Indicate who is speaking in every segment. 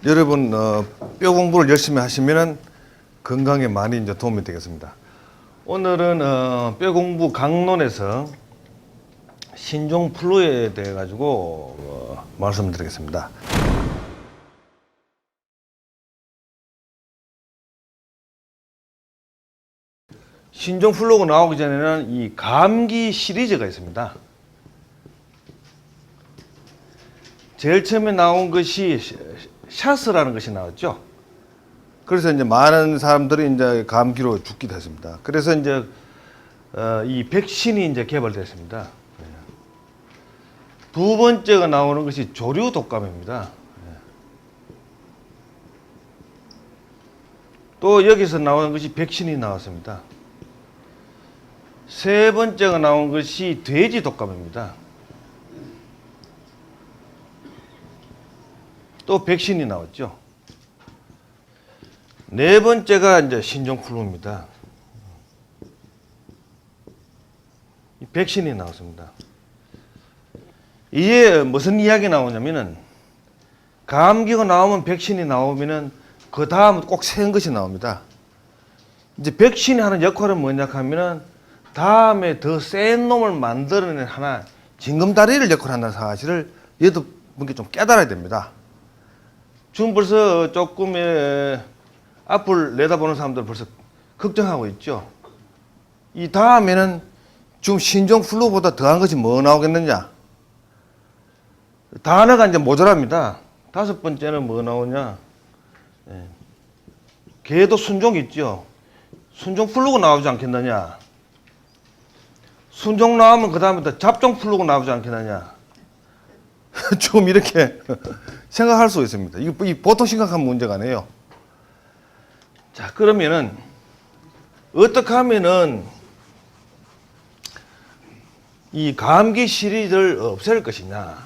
Speaker 1: 여러분 뼈 공부를 열심히 하시면은 건강에 많이 이제 도움이 되겠습니다. 오늘은 뼈 공부 강론에서 신종 플루에 대해 가지고 말씀드리겠습니다. 신종 플루가 나오기 전에는 이 감기 시리즈가 있습니다. 제일 처음에 나온 것이 샤스라는 것이 나왔죠. 그래서 이제 많은 사람들이 이제 감기로 죽기도 했습니다. 그래서 이제 이 백신이 이제 개발됐습니다. 두 번째가 나오는 것이 조류 독감입니다. 또 여기서 나오는 것이 백신이 나왔습니다. 세 번째가 나온 것이 돼지 독감입니다. 또 백신이 나왔죠. 네 번째가 이제 신종플루입니다. 백신이 나왔습니다. 이게 무슨 이야기 나오냐면은 감기가 나오면 백신이 나오면은 그 다음 꼭 센 것이 나옵니다. 이제 백신이 하는 역할은 뭐냐 하면은 다음에 더 센 놈을 만들어낸 하나 징검다리를 역할한다는 사실을 여러분께 좀 깨달아야 됩니다. 지금 벌써 조금 앞을 내다보는 사람들 벌써 걱정하고 있죠. 이 다음에는 지금 신종 플루보다 더한 것이 뭐 나오겠느냐? 단어가 이제 모자랍니다. 다섯 번째는 뭐 나오냐? 개도 순종 있죠. 순종 플루가 나오지 않겠느냐? 순종 나오면 그 다음에 또 잡종 플루가 나오지 않겠느냐? 좀 이렇게 생각할 수 있습니다. 이거 보통 심각한 문제가 아니에요. 자, 그러면은 어떻게 하면은 이 감기 시리즈를 없앨 것이냐?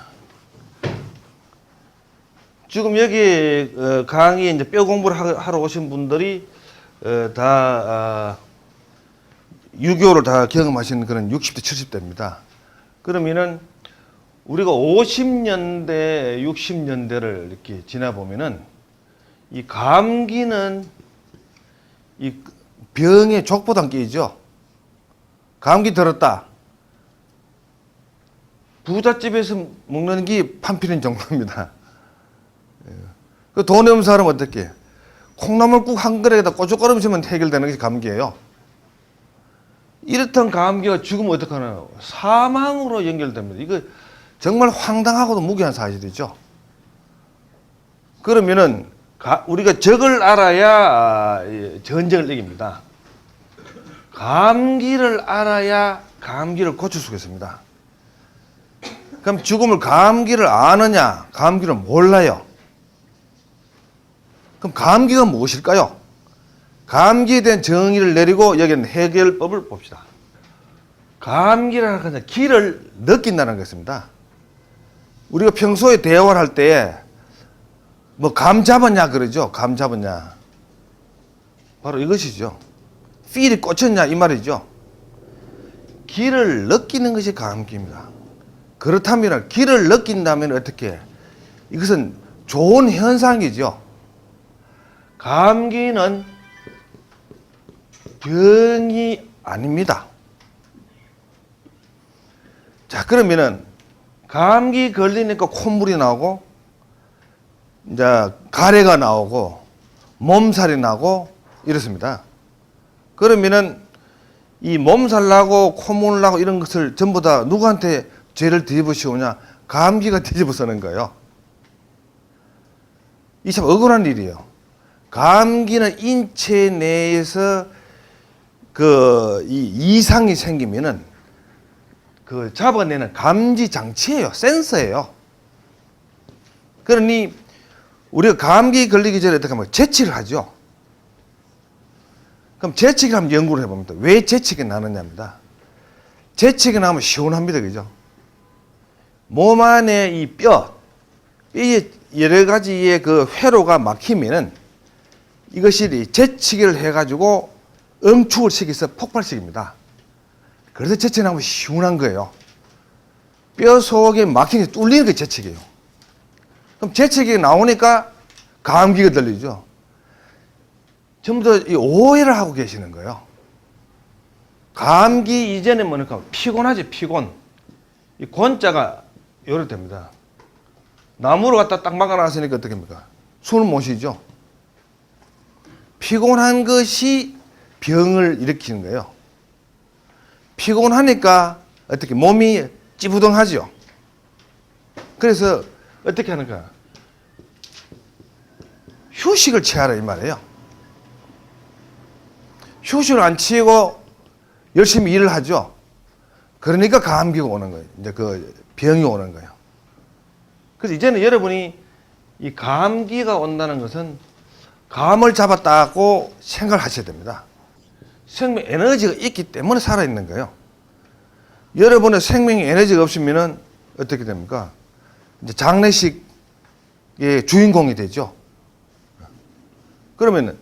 Speaker 1: 지금 여기 강의 이제 뼈 공부를 하러 오신 분들이 다 6.25를 다 경험하신 그런 60대, 70대입니다. 그러면은 우리가 50년대, 60년대를 이렇게 지나보면은 이 감기는 이 병의 족보단 끼이죠. 감기 들었다. 부잣집에서 먹는 게 판피린 정도입니다. 그 돈이 없는 사람은 어떻게? 콩나물국 한 그릇에다 꼬죽거리면 해결되는 것이 감기예요. 이렇던 감기가 죽으면 어떡하나요? 사망으로 연결됩니다. 이거 정말 황당하고도 무기한 사실이죠. 그러면은 우리가 적을 알아야 전쟁을 이깁니다. 감기를 알아야 감기를 고칠 수가 있습니다. 그럼 죽음을 감기를 아느냐? 감기를 몰라요. 그럼 감기가 무엇일까요? 감기에 대한 정의를 내리고 여기는 해결법을 봅시다. 감기라는 것은 기를 느낀다는 것입니다. 우리가 평소에 대화를 할 때 뭐 감 잡았냐 그러죠. 감 잡았냐. 바로 이것이죠. 필이 꽂혔냐 이 말이죠. 기를 느끼는 것이 감기입니다. 그렇다면 기를 느낀다면 어떻게? 이것은 좋은 현상이죠. 감기는 병이 아닙니다. 자, 그러면은 감기 걸리니까 콧물이 나오고 이제 가래가 나오고 몸살이 나고 이렇습니다. 그러면은 이 몸살 나고 콧물 나고 이런 것을 전부 다 누구한테 죄를 뒤집으시오냐? 감기가 뒤집어서는 거예요. 이 참 억울한 일이에요. 감기는 인체 내에서 이 이상이 생기면은 그 잡아내는 감지 장치예요. 센서예요. 그러니 우리가 감기 걸리기 전에 어떻게 하면 재채기를 하죠. 그럼 재채기를 한번 연구를 해봅니다. 왜 재채기가 나느냐입니다. 재채기가 나면 시원합니다. 그죠? 몸 안에 이 뼈에 여러 가지의 그 회로가 막히면은 이것이 재채기를 해가지고 응축을 시켜서 폭발시킵니다. 그래서 재채기 나면 시원한 거예요. 뼈 속에 막힌 게 뚫리는 게 재채기예요. 그럼 재채기가 나오니까 감기가 들리죠. 전부 다 이 오해를 하고 계시는 거예요. 감기 이전에 뭐니까 피곤하지, 피곤. 이 권자가 요래 됩니다. 나무를 갖다 딱 막아놨으니까 어떻게 합니까? 숨을 못 쉬죠. 피곤한 것이 병을 일으키는 거예요. 피곤하니까 어떻게 몸이 찌부둥하죠. 그래서 어떻게 하는가? 휴식을 취하라 이 말이에요. 휴식을 안 취하고 열심히 일을 하죠. 그러니까 감기가 오는 거예요. 이제 그 병이 오는 거예요. 그래서 이제는 여러분이 이 감기가 온다는 것은 감을 잡았다고 생각을 하셔야 됩니다. 생명 에너지가 있기 때문에 살아있는 거예요. 여러분의 생명의 에너지가 없으면 어떻게 됩니까? 이제 장례식의 주인공이 되죠. 그러면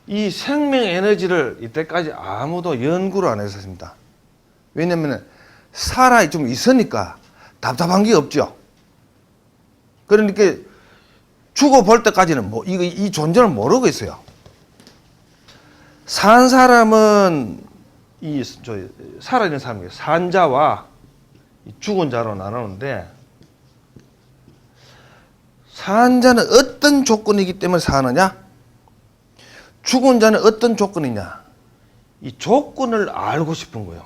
Speaker 1: 이 생명 에너지를 이때까지 아무도 연구를 안 했었습니다. 왜냐하면 살아 좀 있으니까 답답한 게 없죠. 그러니까 죽어볼 때까지는 뭐 이 존재를 모르고 있어요. 산 사람은 살아있는 사람이에요. 산 자와 죽은 자로 나누는데, 산 자는 어떤 조건이기 때문에 사느냐? 죽은 자는 어떤 조건이냐? 이 조건을 알고 싶은 거예요.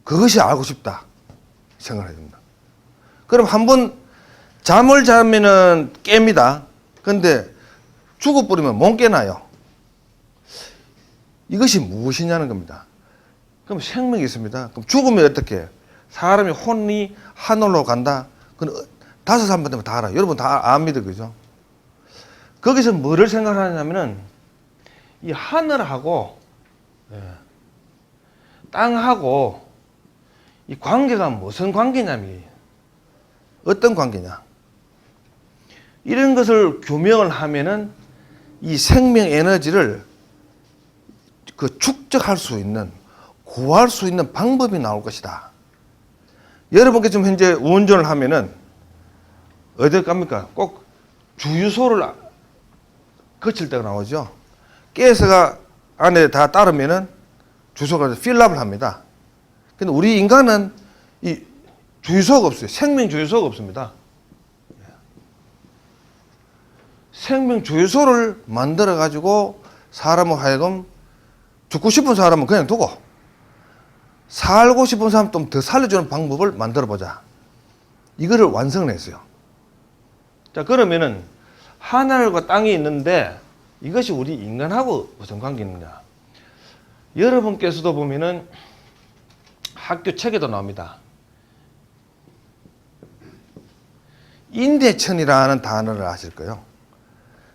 Speaker 1: 그것이 알고 싶다 생각을 해줍니다. 그럼 한번 잠을 자면은 깹니다. 근데 죽어버리면 못 깨나요. 이것이 무엇이냐는 겁니다. 그럼 생명이 있습니다. 그럼 죽으면 어떻게? 사람이 혼이 하늘로 간다. 그건 5사람 되면 다 알아요. 여러분 다 압니다. 그죠? 거기서 뭐를 생각하냐면은 이 하늘하고 땅하고 이 관계가 무슨 관계냐면 어떤 관계냐? 이런 것을 규명을 하면은 이 생명 에너지를 그 축적할 수 있는, 구할 수 있는 방법이 나올 것이다. 여러분께 지금 현재 운전을 하면은 어딜 갑니까? 꼭 주유소를 거칠 때가 나오죠. 가스가 안에 다 따르면은 주유소가 필업을 합니다. 근데 우리 인간은 이 주유소가 없어요. 생명 주유소가 없습니다. 생명 주유소를 만들어 가지고 사람을 하여금 죽고 싶은 사람은 그냥 두고 살고 싶은 사람 좀 더 살려주는 방법을 만들어 보자. 이거를 완성을 했어요. 자, 그러면은 하늘과 땅이 있는데 이것이 우리 인간하고 무슨 관계 있느냐? 여러분께서도 보면은 학교 책에도 나옵니다. 인대천이라는 단어를 아실 거예요.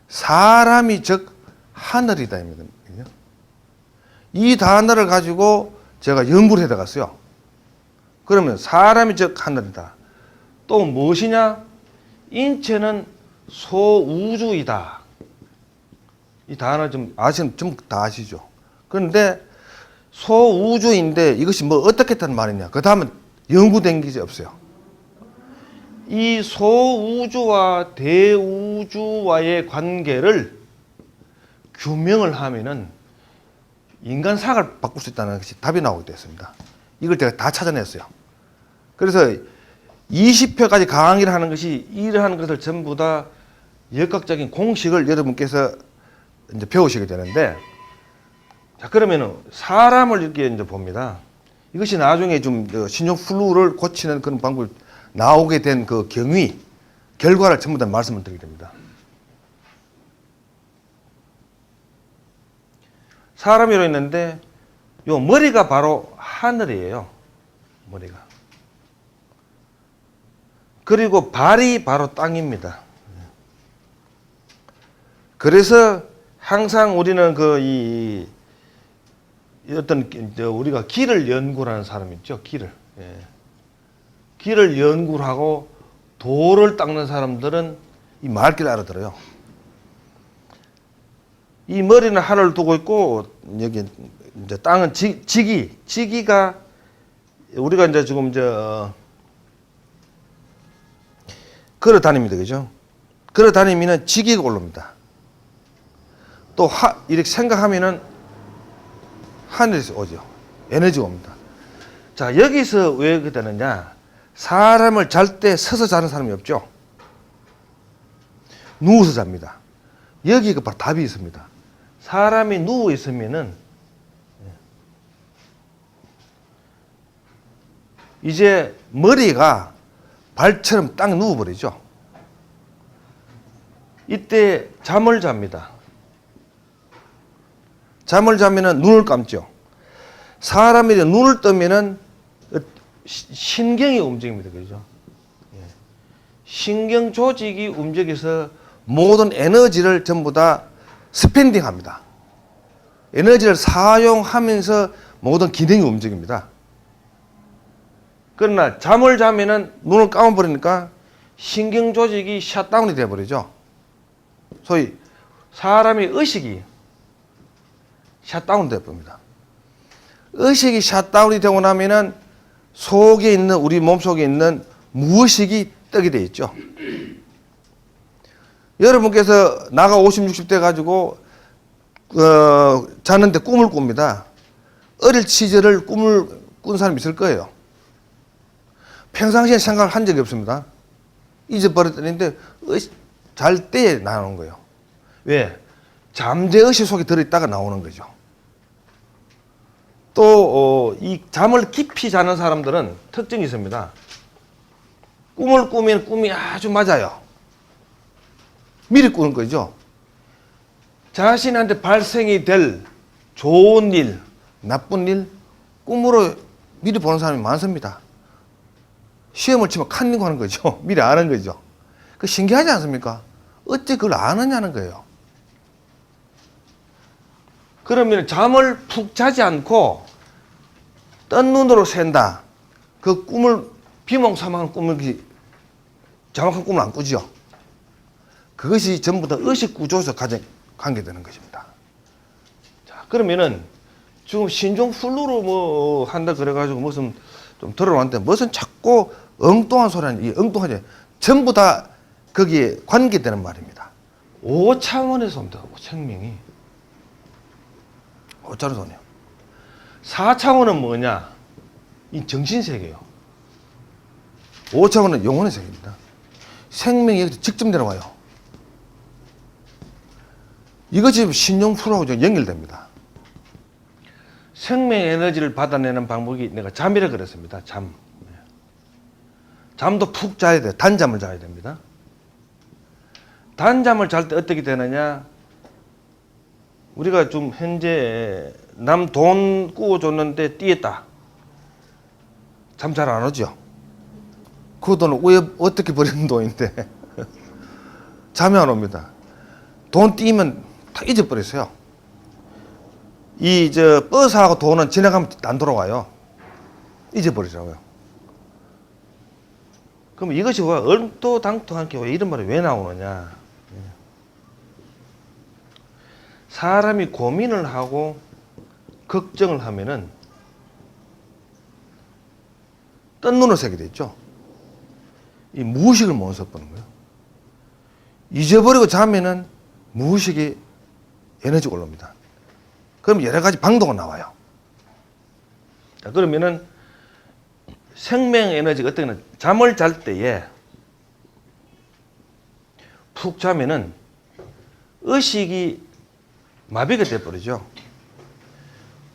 Speaker 1: 사람이 즉 하늘이다. 이 단어를 가지고 제가 연구를 해 나갔어요. 그러면 사람이 즉 하늘이다. 또 무엇이냐? 인체는 소우주이다. 이 단어 좀 아시는 좀 다 아시죠? 그런데 소우주인데 이것이 뭐 어떻게 했다는 말이냐? 그 다음은 연구된 게 없어요. 이 소우주와 대우주와의 관계를 규명을 하면은 인간 사각을 바꿀 수 있다는 것이 답이 나오게 됐습니다. 이걸 제가 다 찾아냈어요. 그래서 20회까지 강의를 하는 것이 이러한 것을 전부 다 역학적인 공식을 여러분께서 이제 배우시게 되는데, 자, 그러면은 사람을 이렇게 이제 봅니다. 이것이 나중에 좀 신종 플루를 고치는 그런 방법을 나오게 된 그 경위, 결과를 전부 다 말씀을 드리게 됩니다. 사람이로 있는데 요 머리가 바로 하늘이에요. 머리가. 그리고 발이 바로 땅입니다. 그래서 항상 우리는 어떤 우리가 길을 연구하는 사람 있죠. 길을. 예. 길을 연구를 하고 돌을 닦는 사람들은 이 말귀를 알아들어요. 이 머리는 하늘을 두고 있고 여기 이제 땅은 지기가 우리가 이제 지금 걸어 다닙니다, 그죠? 걸어 다니면은 지기가 올라옵니다. 또 이렇게 생각하면은 하늘에서 오죠. 에너지가 옵니다. 자, 여기서 왜 그렇게 되느냐? 사람을 잘 때 서서 자는 사람이 없죠. 누워서 잡니다. 여기가 바로 답이 있습니다. 사람이 누워 있으면은 이제 머리가 발처럼 딱 누워버리죠. 이때 잠을 잡니다. 잠을 자면은 눈을 감죠. 사람이 눈을 뜨면은 신경이 움직입니다. 그죠? 신경 조직이 움직여서 모든 에너지를 전부 다 스pen딩 합니다. 에너지를 사용하면서 모든 기능이 움직입니다. 그러나 잠을 자면은 눈을 감아버리니까 신경 조직이 셧다운이 되어버리죠. 소위 사람의 의식이 셧다운 되어버립니다. 의식이 셧다운이 되고 나면은 속에 있는, 우리 몸속에 있는 무의식이 뜨게 돼 있죠. 여러분께서 나가 50, 60대 가지고 자는데 꿈을 꿉니다. 어릴 시절을 꿈을 꾼 사람이 있을 거예요. 평상시에 생각을 한 적이 없습니다. 잊어버렸는데 잘 때 나오는 거예요. 왜? 잠재의식 속에 들어있다가 나오는 거죠. 또 이 잠을 깊이 자는 사람들은 특징이 있습니다. 꿈을 꾸면 꿈이 아주 맞아요. 미리 꾸는 거죠. 자신한테 발생이 될 좋은 일, 나쁜 일, 꿈으로 미리 보는 사람이 많습니다. 시험을 치면 칸닝 하는 거죠. 미리 아는 거죠. 그 신기하지 않습니까? 어째 그걸 아느냐는 거예요. 그러면 잠을 푹 자지 않고 뜬 눈으로 샌다. 그 꿈을 비몽사몽한 꿈을 정확한 꿈을 안 꾸죠. 그것이 전부 다 의식 구조에서 관계되는 것입니다. 자, 그러면은 지금 신종 플루로 뭐 한다 그래가지고 무슨 좀 들어놨는데 무슨 자꾸 엉뚱한 소리 하는, 이 엉뚱하지. 전부 다 거기에 관계되는 말입니다. 5차원에서 옵니다. 생명이. 5차원에서 오네요. 4차원은 뭐냐? 이 정신세계예요. 5차원은 영혼의 세계입니다. 생명이 여기서 직접 내려와요. 이것이 신용프로하고 연결됩니다. 생명 에너지를 받아내는 방법이 내가 잠이라 그랬습니다. 잠. 잠도 푹 자야 돼요. 단잠을 자야 됩니다. 단잠을 잘 때 어떻게 되느냐? 우리가 좀 현재 남 돈 꾸어줬는데 띄었다. 잠 잘 안 오죠? 그 돈을 왜 어떻게 버리는 돈인데 잠이 안 옵니다. 돈 띄면 다 잊어버렸어요. 버스하고 돈은 지나가면 안 돌아와요. 잊어버리더라고요. 그럼 이것이 왜 얼토당토한 게 왜 이런 말이 왜 나오느냐? 사람이 고민을 하고 걱정을 하면은 뜬 눈을 새게 되죠. 이 무의식을 못 써보는 거예요. 잊어버리고 자면은 무의식이 에너지가 올라옵니다. 그럼 여러 가지 방도가 나와요. 자, 그러면은 생명 에너지가 어떻게 나? 잠을 잘 때에 푹 자면은 의식이 마비가 돼버리죠.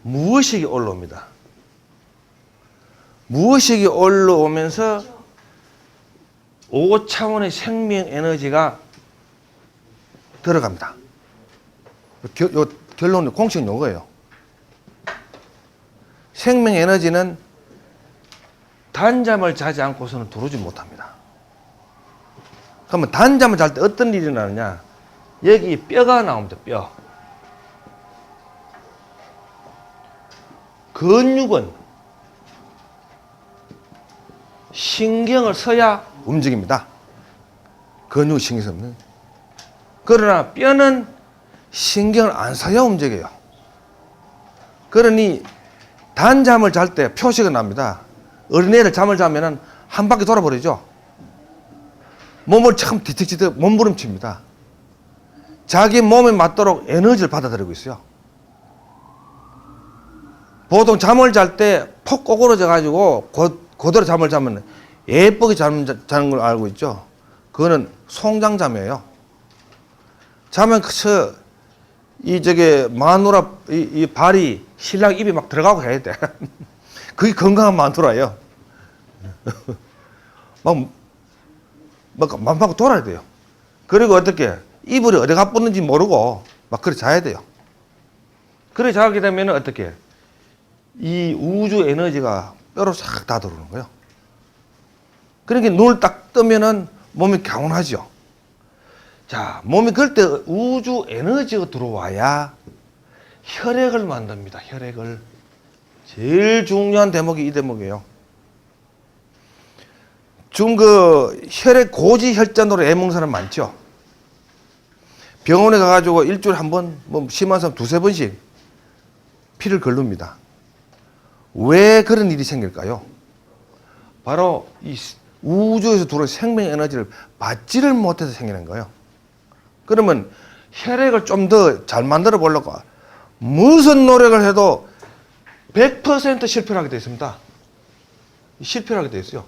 Speaker 1: 무의식이 올라옵니다. 무의식이 올라오면서 5차원의 생명 에너지가 들어갑니다. 요 결론은 공식 용어예요. 생명 에너지는 단잠을 자지 않고서는 들어오지 못합니다. 그러면 단잠을 잘 때 어떤 일이 나느냐? 여기 뼈가 나옵니다. 뼈. 근육은 신경을 써야 움직입니다. 근육이 신경이 없는. 그러나 뼈는 신경을 안 써야 움직여요. 그러니 단잠을 잘 때 표시가 납니다. 어린애를 잠을 자면은 한 바퀴 돌아버리죠. 몸을 참 뒤척뒤척 몸부림칩니다. 자기 몸에 맞도록 에너지를 받아들이고 있어요. 보통 잠을 잘 때 푹 꼬꾸러져 가지고 그대로 잠을 자면 예쁘게 자는 걸 알고 있죠. 그거는 송장잠이에요. 자면 그저 마누라 이 발이 신랑 입에 막 들어가고 해야 돼. 그게 건강한 마누라예요. 막 돌아야 돼요. 그리고 어떻게 이불이 어디 가붙는지 모르고 막 그래 자야 돼요. 그래 자게 되면 어떻게 이 우주 에너지가 뼈로 싹 다 들어오는 거예요. 그러니까 눈을 딱 뜨면은 몸이 개운하죠. 자, 몸이 그럴 때 우주 에너지가 들어와야 혈액을 만듭니다. 혈액을. 제일 중요한 대목이 이 대목이에요. 지금 그 혈액 고지 혈전으로 애먹는 사람 많죠. 병원에 가가지고 일주일에 한 번, 뭐 심한 사람 두세 번씩 피를 걸릅니다. 왜 그런 일이 생길까요? 바로 이 우주에서 들어온 생명 에너지를 받지를 못해서 생기는 거예요. 그러면 혈액을 좀 더 잘 만들어 보려고 무슨 노력을 해도 100% 실패하게 되어 있습니다. 실패하게 되어 있어요.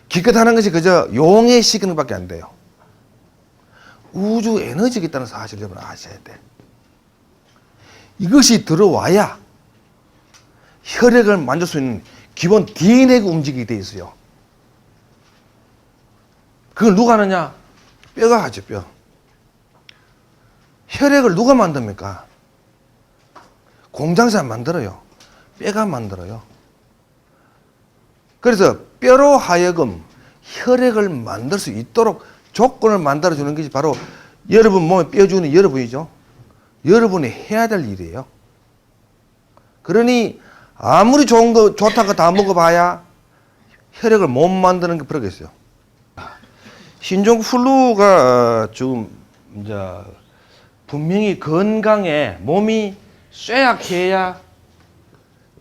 Speaker 1: 기껏 하는 것이 그저 용의 시간밖에 안 돼요. 우주 에너지가 있다는 사실을 여러분 아셔야 돼. 이것이 들어와야 혈액을 만들 수 있는 기본 DNA가 움직이게 돼 있어요. 그걸 누가 하느냐? 뼈가 하죠, 뼈. 혈액을 누가 만듭니까? 공장에서 만들어요. 뼈가 만들어요. 그래서 뼈로 하여금 혈액을 만들 수 있도록 조건을 만들어주는 것이 바로 여러분 몸에 뼈 주는 여러분이죠. 여러분이 해야 될 일이에요. 그러니 아무리 좋은 거 좋다고 다 먹어봐야 혈액을 못 만드는 게 그러겠어요. 신종플루가 지금 이제 분명히 건강에 몸이 쇠약해야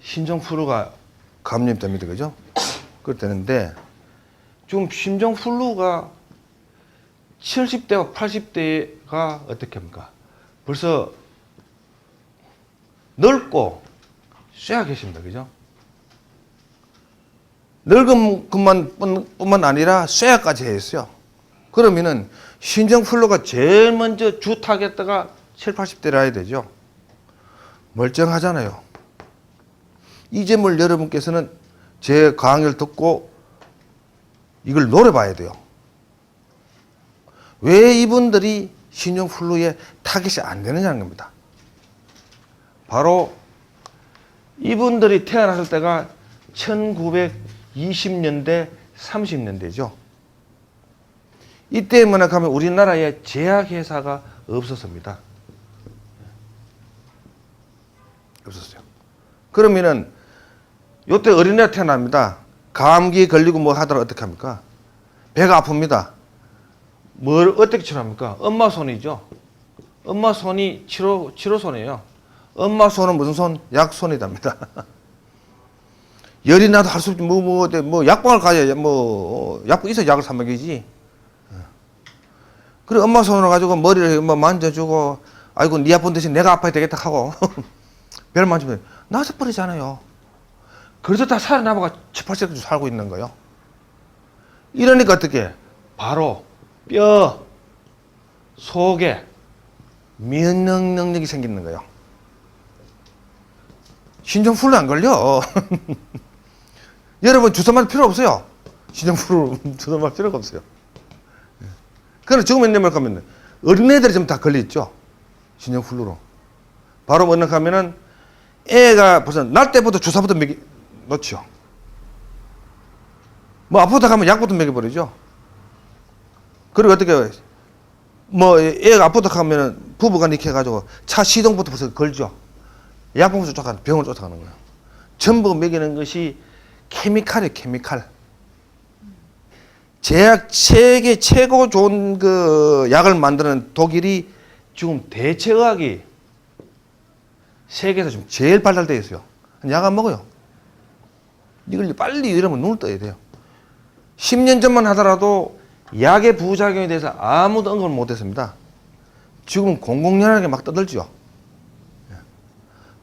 Speaker 1: 신종플루가 감염됩니다, 그죠? 그렇다는데 지금 신종플루가 70대와 80대가 어떻게 합니까? 벌써 늙고 쇠약해집니다, 그죠? 늙은 뿐만 아니라 쇠약까지 했어요. 그러면은 신종플루가 제일 먼저 주 타겟다가 70, 80대라 해야 되죠. 멀쩡하잖아요. 이 점을 여러분께서는 제 강의를 듣고 이걸 노려봐야 돼요. 왜 이분들이 신종플루에 타겟이 안 되느냐는 겁니다. 바로 이분들이 태어났을 때가 1920년대, 30년대죠. 이때 뭐냐 하면 우리나라에 제약회사가 없었습니다. 없었어요. 그러면은 요때 어린애 태어납니다. 감기 걸리고 뭐 하더라도 어떻게 합니까? 배가 아픕니다. 뭘 어떻게 치료합니까? 엄마 손이죠. 엄마 손이 치료손이에요. 엄마 손은 무슨 손? 약손이답니다. 열이 나도 할 수 없지. 뭐 약방을 가야 약국 있어 약을 사 먹이지. 그래 엄마 손으로 가지고 머리를 뭐 만져주고 아이고 네 아픈 대신 내가 아파야 되겠다 하고 배를 만지면 나서 버리잖아요. 그래서 다 살아남아가 18세까지 살고 있는 거예요. 이러니까 어떻게? 바로 뼈 속에 면역 능력이 생기는 거예요. 신종플루 안 걸려. 여러분 주사 맞을 필요 없어요. 신종플루 주사 맞을 필요가 없어요. 그럼 지금 몇년 가면 어린애들이 좀 다 걸려있죠. 신종플루로. 바로 뭐냐 하면은 애가 벌써 날 때부터 주사부터 놓죠. 뭐 아프다 하면 약부터 먹여버리죠. 그리고 어떻게 뭐 애가 아프다 하면은 부부간에 이렇게 해가지고 차 시동부터 벌써 걸죠. 약품을 쫓아가는 병을 쫓아가는 거예요. 전부 먹이는 것이 케미칼이에요. 케미칼. 제약 세계 최고 좋은 그 약을 만드는 독일이 지금 대체의학이 세계에서 지금 제일 발달되어 있어요. 약 안 먹어요. 이걸 빨리 이러면 눈을 떠야 돼요. 10년 전만 하더라도 약의 부작용에 대해서 아무도 언급을 못했습니다. 지금은 공공연하게 막 떠들죠.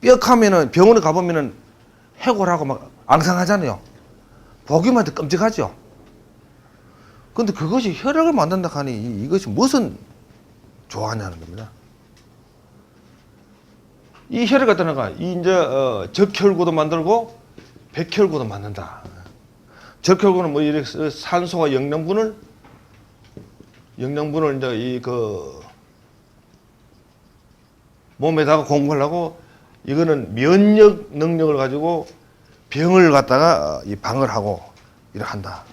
Speaker 1: 뼈하면은 병원에 가보면은 해골하고 막 앙상하잖아요. 보기만 해도 끔찍하죠. 근데 그것이 혈액을 만든다 하니 이것이 무슨 좋아하냐는 겁니다. 이 혈액 같은 거가 이제 적혈구도 만들고 백혈구도 만든다. 적혈구는 뭐 이렇게 산소와 영양분을 이제 이 그 몸에다가 공급하려고 이거는 면역 능력을 가지고 병을 갖다가 이 방을 하고 이렇게 한다.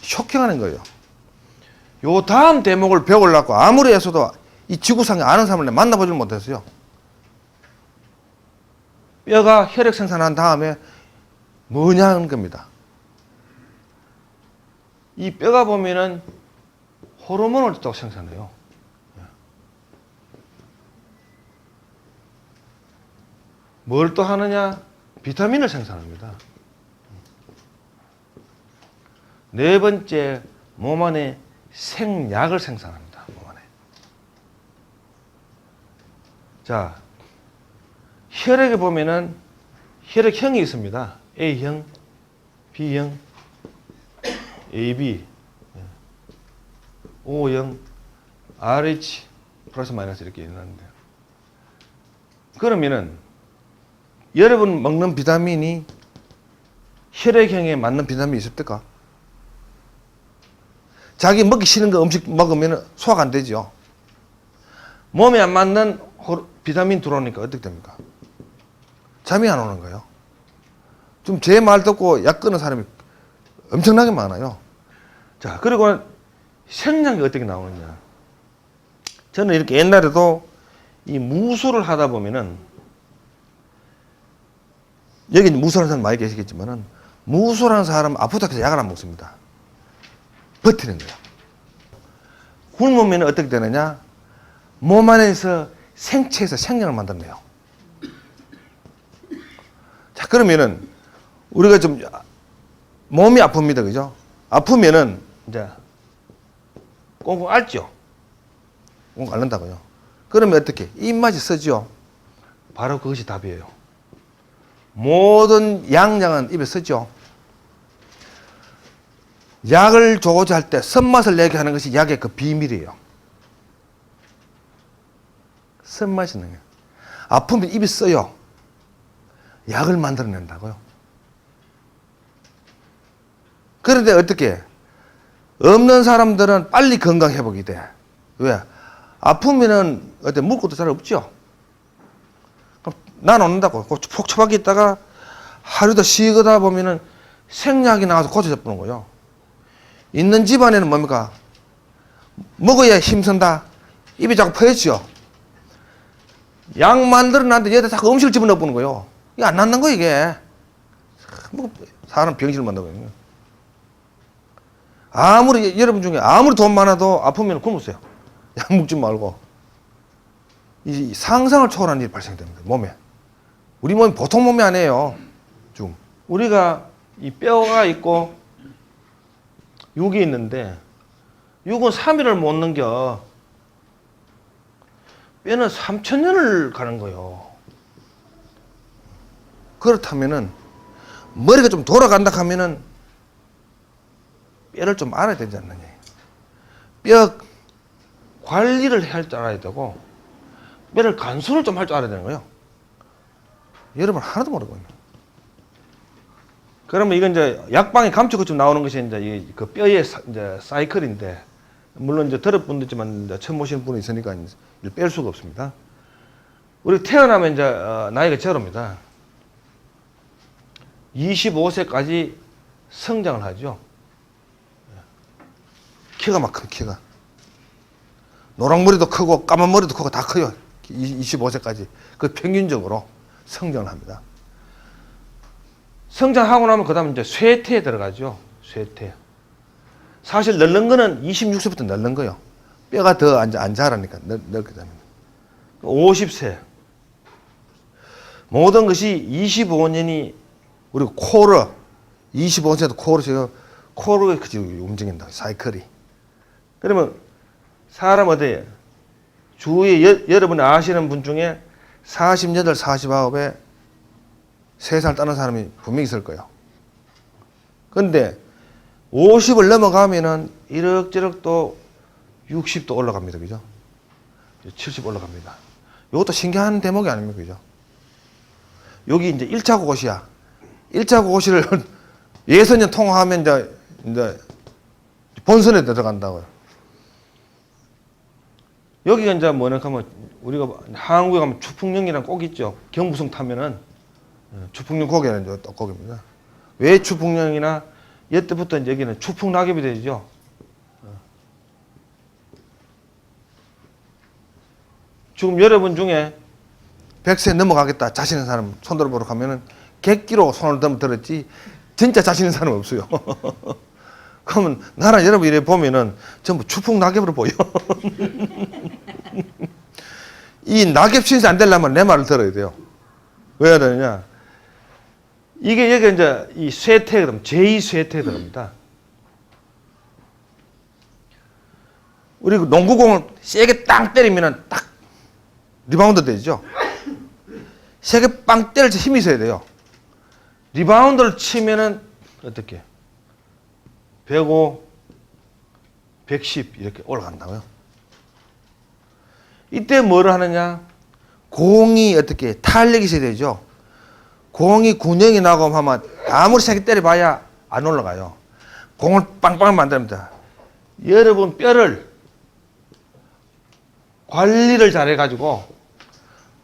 Speaker 1: 쇼킹하는 거예요. 요 다음 대목을 배우려고 아무리 해서도 이 지구상에 아는 사람을 만나보질 못했어요. 뼈가 혈액 생산한 다음에 뭐냐는 겁니다. 이 뼈가 보면은 호르몬을 또 생산해요. 뭘 또 하느냐? 비타민을 생산합니다. 네 번째, 몸 안에 생약을 생산합니다. 몸 안에. 자, 혈액에 보면은 혈액형이 있습니다. A형, B형, AB, O형, RH, 플러스 마이너스 이렇게 있는데. 그러면은 여러분 먹는 비타민이 혈액형에 맞는 비타민이 있습니까? 자기 먹기 싫은 거 음식 먹으면 소화가 안 되죠. 몸에 안 맞는 비타민 들어오니까 어떻게 됩니까? 잠이 안 오는 거예요. 좀 제 말 듣고 약 끊는 사람이 엄청나게 많아요. 자, 그리고 생략이 어떻게 나오느냐. 저는 이렇게 옛날에도 이 무술을 하다 보면은 여기 무술하는 사람 많이 계시겠지만은 무술하는 사람은 아프다 해서 약을 안 먹습니다. 버티는 거야. 굶으면 어떻게 되느냐? 몸 안에서 생체에서 생명을 만들어내요. 자, 그러면은 우리가 좀 몸이 아픕니다. 그죠? 아프면은 이제 꽁꽁 앓죠? 꽁꽁 앓는다고요. 그러면 어떻게? 입맛이 쓰죠? 바로 그것이 답이에요. 모든 양장은 입에 쓰죠? 약을 조절할 때 쓴맛을 내게 하는 것이 약의 그 비밀이에요. 쓴맛이 나요. 아프면 입이 써요. 약을 만들어낸다고요. 그런데 어떻게? 없는 사람들은 빨리 건강 회복이 돼. 왜? 아프면은 어때? 먹을 것도 잘 없죠? 그럼 난 얻는다고. 폭초박이 있다가 하루도 쉬거다 보면은 생약이 나와서 고쳐져 버는 거예요. 있는 집안에는 뭡니까? 먹어야 힘쓴다. 입이 자꾸 퍼졌죠. 약 만들어놨는데 얘들 자꾸 음식을 집어넣어 보는 거예요. 이게 안 낫는 거 이게. 사람 병신을 만들어요. 아무리 여러분 중에 아무리 돈 많아도 아프면 굶으세요. 약 먹지 말고. 이 상상을 초월한 일이 발생됩니다. 몸에. 우리 몸이 보통 몸이 아니에요. 좀 우리가 이 뼈가 있고 육이 있는데 육은 3일을 못 넘겨. 뼈는 3000년을 가는 거예요. 그렇다면은 머리가 좀 돌아간다 하면은 뼈를 좀 알아야 되지 않느냐. 뼈 관리를 할 줄 알아야 되고 뼈를 간수를 좀 할 줄 알아야 되는 거예요. 여러분 하나도 모르거든요. 그러면 이건 이제 약방에 감초가 좀 나오는 것이 이제 그 뼈의 이제 사이클인데, 물론 이제 들어본 분 있지만 이제 처음 보시는 분이 있으니까 뺄 수가 없습니다. 우리 태어나면 이제 나이가 제로입니다. 25세까지 성장을 하죠. 키가 막 큰 키가. 노랑머리도 크고 까만 머리도 크고 다 커요. 25세까지. 그 평균적으로 성장을 합니다. 성장하고 나면 그 다음 이제 쇠퇴에 들어가죠. 쇠퇴. 사실 늙는 거는 26세부터 늙는 거예요. 뼈가 더 안 자라니까 늙게 됩니다. 50세. 모든 것이 25년이 우리 코를 25세도 코를 지금 코로 그치 움직인다. 사이클이. 그러면 사람 어때요? 주위에 여러분이 아시는 분 중에 48, 49에 3살 따는 사람이 분명히 있을 거예요. 근데 50을 넘어가면은 이럭저럭 또 60도 올라갑니다. 그죠? 70 올라갑니다. 이것도 신기한 대목이 아닙니까? 그죠? 여기 이제 1차 고고시야. 1차 고고시를 예선전 통과하면 이제 본선에 들어간다고요. 여기가 이제 뭐냐 하면 우리가 한국에 가면 추풍령이랑 꼭 있죠. 경부성 타면은 추풍령 고개는 떡고개입니다. 왜 추풍령이나 이때부터 이제 여기는 추풍낙엽이 되죠. 지금 여러분 중에 100세 넘어가겠다 자신 있는 사람 손 들어보러 가면은 객기로 손을 들었지 진짜 자신 있는 사람은 없어요. 그러면 나랑 여러분 이래 보면은 전부 추풍낙엽으로 보여. 이 낙엽 신세 안 되려면 내 말을 들어야 돼요. 왜 해야 되느냐? 이게 여기 이제 이 쇠퇴에 들어갑니다. 제2쇠퇴에 들어갑니다. 우리 농구공을 세게 땅 때리면은 딱 리바운드 되죠. 세게 빵 때릴 때 힘이 있어야 돼요. 리바운드를 치면은 어떻게? 105, 110 이렇게 올라간다고요. 이때 뭐를 하느냐? 공이 어떻게 탄력이 있어야 되죠. 공이 군형이 나고 하면 아무리 세게 때려봐야 안 올라가요. 공을 빵빵 만듭니다. 여러분 뼈를 관리를 잘해가지고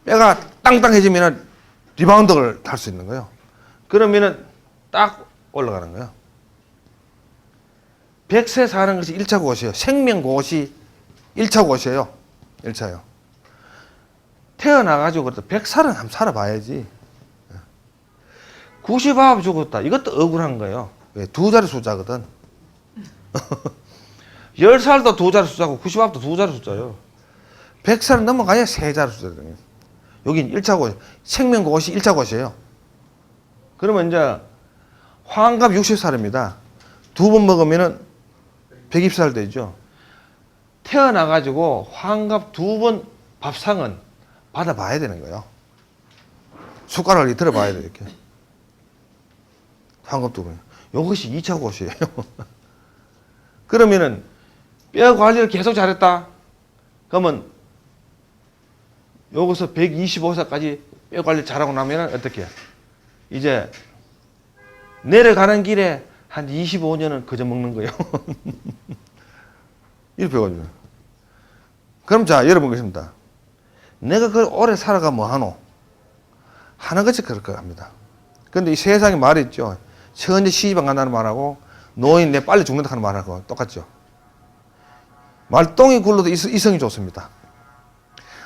Speaker 1: 뼈가 땅땅해지면 리바운드를 할 수 있는 거예요. 그러면은 딱 올라가는 거예요. 100세 사는 것이 1차 고시예요. 생명 고시 1차 고시예요. 1차요. 태어나가지고 그래도 100살은 한번 살아봐야지. 99 죽었다. 이것도 억울한 거예요. 왜? 2자리 숫자거든. 10살도 2자리 숫자고 99도 2자리 숫자예요. 100살은 넘어가야 3자리 숫자거든요. 여긴 1차 고시, 생명 고시 1차 고시예요. 그러면 이제 환갑 60살입니다. 2번 먹으면은 120살 되죠. 태어나가지고 환갑 2번 밥상은 받아봐야 되는 거예요. 숟가락을 들어봐야 돼요, 이렇게. 환갑 2번. 이것이 2차 고시예요. 그러면은 뼈 관리를 계속 잘했다. 그러면 여기서 125살까지 뼈 관리 잘하고 나면은 어떻게? 이제 내려가는 길에 한 25년은 그저 먹는 거예요. 이렇게 배워가지고. 그럼 자, 여러분 계십니다. 내가 그 오래 살아가 뭐 하노? 하는 것이 그럴 거 합니다. 근데 이 세상에 말이 있죠. 천재 시집안 간다는 말하고 노인 내 빨리 죽는다 하는 말하고 똑같죠. 말똥이 굴러도 이성이 좋습니다.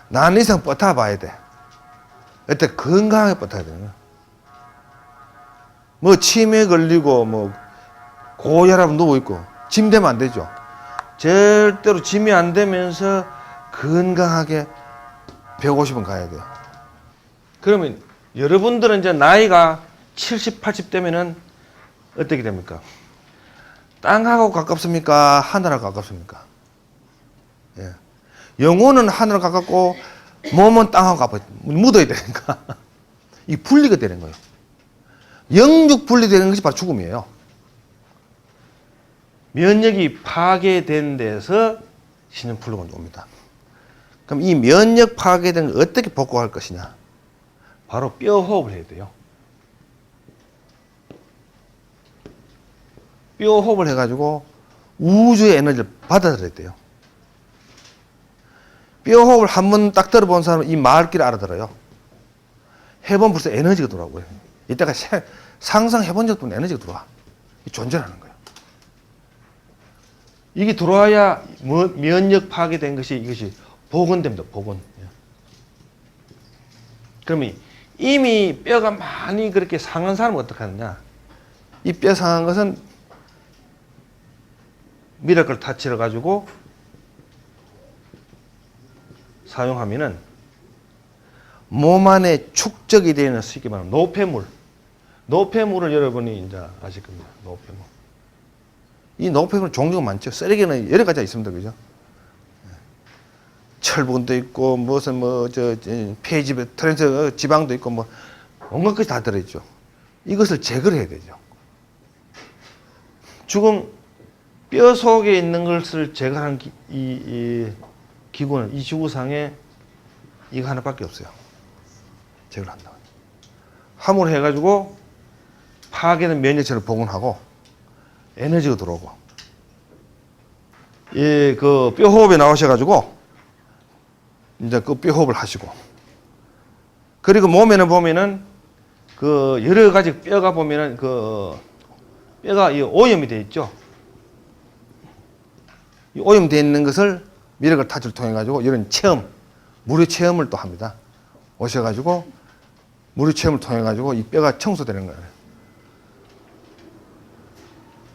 Speaker 1: 나는 이상 버텨봐야 돼. 그때 건강하게 버텨야 되는 거야. 뭐 치매 걸리고 뭐 고혈압 누워있고 짐 되면 안 되죠. 절대로 짐이 안 되면서 건강하게 150은 가야 돼요. 그러면 여러분들은 이제 나이가 70, 80 되면은 어떻게 됩니까? 땅하고 가깝습니까? 하늘하고 가깝습니까? 예. 영혼은 하늘하고 가깝고 몸은 땅하고 가까워. 묻어야 되니까. 이 분리가 되는 거예요. 영육 분리되는 것이 바로 죽음이에요. 면역이 파괴된 데서 신용플루가 옵니다. 그럼 이 면역 파괴된 걸 어떻게 복구할 것이냐? 바로 뼈 호흡을 해야 돼요. 뼈 호흡을 해가지고 우주의 에너지를 받아들여야 돼요. 뼈 호흡을 한 번 딱 들어본 사람은 이 말귀를 알아들어요. 해보면 벌써 에너지가 들어오고요. 이때가 상상해본 적도 없는 에너지가 들어와. 존재하는 거예요. 이게 들어와야 면역 파괴된 것이 이것이 복원됩니다. 복원. 그러면 이미 뼈가 많이 그렇게 상한 사람은 어떻게 하느냐? 이 뼈 상한 것은 미라클 타치를 가지고 사용하면은 몸 안에 축적이 되는 쉽게 말하면 노폐물. 노폐물을 여러분이 이제 아실 겁니다. 노폐물. 이 노폐물은 종류가 많죠. 쓰레기는 여러 가지가 있습니다. 그죠? 철분도 있고 무슨 폐지 트랜스 지방도 있고 뭐 온갖 것이 다 들어있죠. 이것을 제거를 해야 되죠. 죽은 뼈 속에 있는 것을 제거하는 이 기구는 이 지구상에 이거 하나밖에 없어요. 제거를 한다. 함으로 해가지고 파괴된 면역체를 복원하고 에너지가 들어오고 그 뼈 호흡에 나오셔가지고 이제 그 뼈 호흡을 하시고 그리고 몸에는 보면은 그 여러 가지 뼈가 보면은 그 뼈가 이 오염이 돼 있죠. 이 오염되어 있는 것을 미러걸 타치를 통해 가지고 이런 체험, 무료 체험을 또 합니다. 오셔가지고 무료 체험을 통해 가지고 이 뼈가 청소되는 거예요.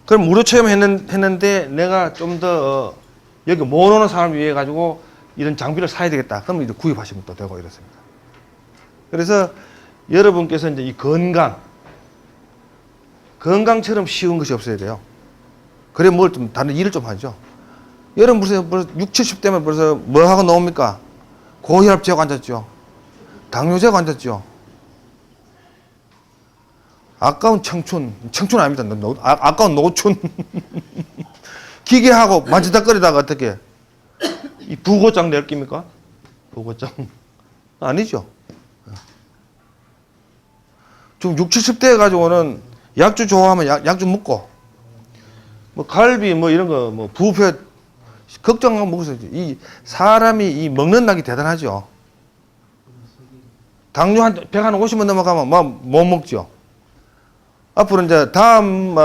Speaker 1: 그럼 무료 체험 했는데 내가 좀 더 여기 못 오는 사람을 위해 가지고 이런 장비를 사야 되겠다. 그럼 이제 구입하시면 또 되고 이렇습니다. 그래서 여러분께서 이제 이 건강처럼 쉬운 것이 없어야 돼요. 그래 뭘 좀 다른 일을 좀 하죠. 여러분 벌써 60, 70대면 벌써 뭐 하고 나옵니까? 고혈압 재고 앉았죠. 당뇨 재고 앉았죠. 아까운 청춘 아닙니다. 아까운 노춘. 기계하고 만지작거리다가 어떻게 이 부고장 낼 깁니까? 부고장 아니죠. 좀 60, 70대 가지고는 약주 좋아하면 약주 먹고 뭐 갈비 뭐 이런 거 뭐 부페 걱정하고 먹었어야지. 이 사람이 이 먹는 낙이 대단하죠. 당뇨 한 150만 넘어가면 뭐 못 먹죠. 앞으로 이제 다음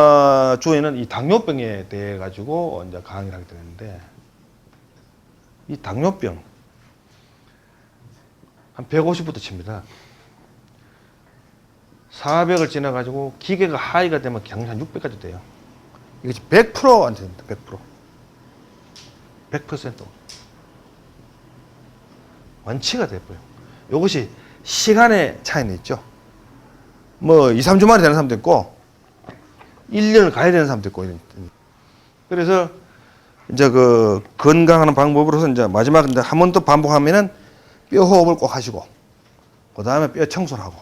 Speaker 1: 주에는 이 당뇨병에 대해 가지고 이제 강의를 하게 되는데 이 당뇨병 한 150부터 칩니다. 400을 지나 가지고 기계가 하이가 되면 그냥 한 600까지 돼요. 이것이 100% 안 됩니다. 100%. 100% 완치가 돼버려요. 이것이 시간의 차이는 있죠. 뭐 2, 3주 만에 되는 사람도 있고 1년을 가야 되는 사람도 있고. 그래서 이제 그 건강하는 방법으로서 이제 마지막 이제 한 번 더 반복하면은 뼈 호흡을 꼭 하시고 그 다음에 뼈 청소를 하고.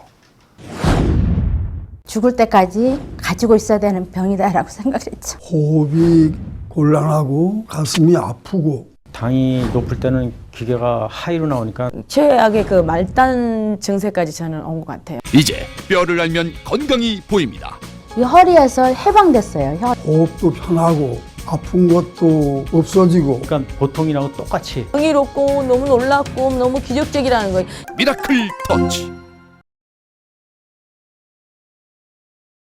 Speaker 2: 죽을 때까지 가지고 있어야 되는 병이다라고 생각했죠.
Speaker 3: 호흡이 곤란하고 가슴이 아프고
Speaker 4: 당이 높을 때는 기계가 하이로 나오니까
Speaker 5: 최악의 그 말단 증세까지 저는 온 것 같아요.
Speaker 6: 이제 뼈를 알면 건강이 보입니다.
Speaker 2: 이 허리에서 해방됐어요.
Speaker 3: 호흡도 편하고 아픈 것도 없어지고
Speaker 4: 그러니까 보통이랑 똑같이
Speaker 5: 경이롭고 너무 놀랍고 너무 기적적이라는 거예요.
Speaker 6: 미라클 터치.